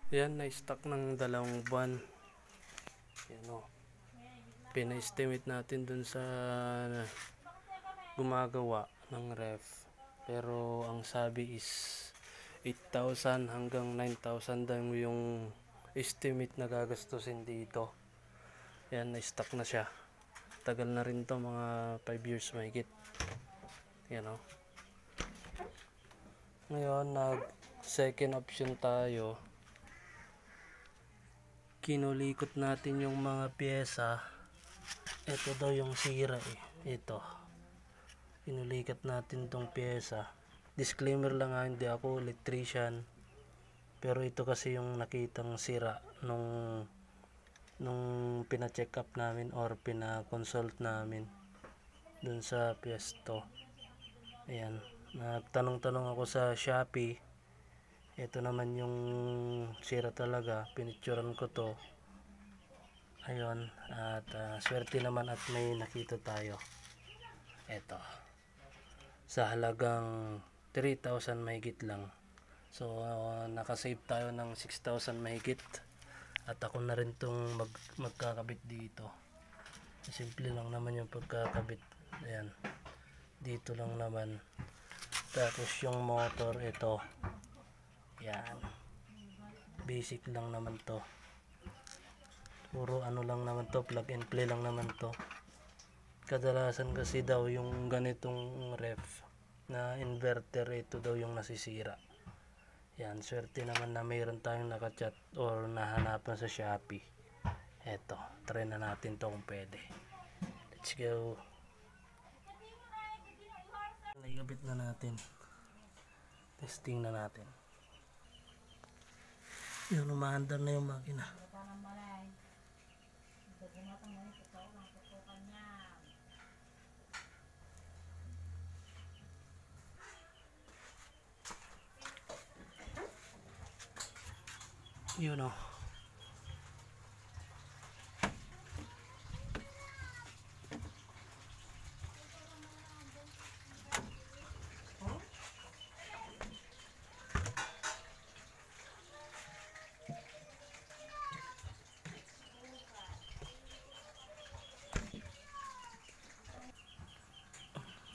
Yan, na-stock ng 2 buwan. Yan o. Pina-estimate natin dun sa gumagawa ng ref. Pero ang sabi is 8,000 hanggang 9,000 daw yung estimate na gagastusin dito. Yan, na-stock na siya. Tagal na rin to, mga 5 years mahigit. Yan o. Ngayon, second option tayo. Kinulikot natin yung mga pyesa. Ito daw yung sira eh. Ito. Kinulikat natin tong pyesa. Disclaimer lang ha, hindi ako electrician. Pero ito kasi yung nakitang sira nung pina-check up namin or pina-consult namin dun sa pwesto. Ayan. Nagtanong-tanong ako sa Shopee. Ito naman yung sira talaga. Pinicturan ko to. Ayun. At swerte naman at may nakita tayo. Ito. Sa halagang 3,000 mahigit lang. So nakasave tayo ng 6,000 mahigit. At ako na rin tong magkakabit dito. Simple lang naman yung pagkakabit. Ayan. Dito lang naman. Tapos yung motor ito. Yan. Basic lang naman to. Puro ano lang naman to, plug and play lang naman to. Kadalasan kasi daw yung ganitong ref na inverter, ito daw yung nasisira. Yan, swerte naman na mayroon tayong nakachat or nahanapan sa Shopee. Eto, try na natin to kung pwede. Let's go. Naikabit na natin. Testing na natin. Yan, umaandar na yung makina. Yun o.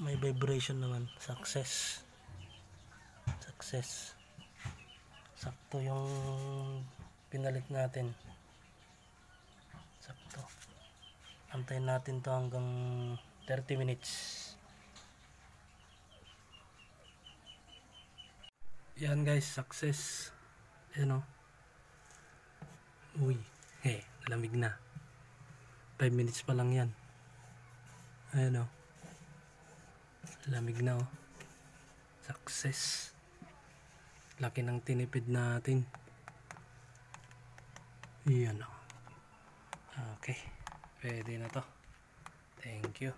May vibration naman. Success. Sakto yung pinalit natin. Sakto. Antayin natin to hanggang 30 minutes. Yan guys, success. Ayan o. Uy, lamig na. 5 minutes pa lang yan. Ayan o. Lamig na o. Success. Laki ng tinipid natin. Yan o. Okay. Pwede na to. Thank you.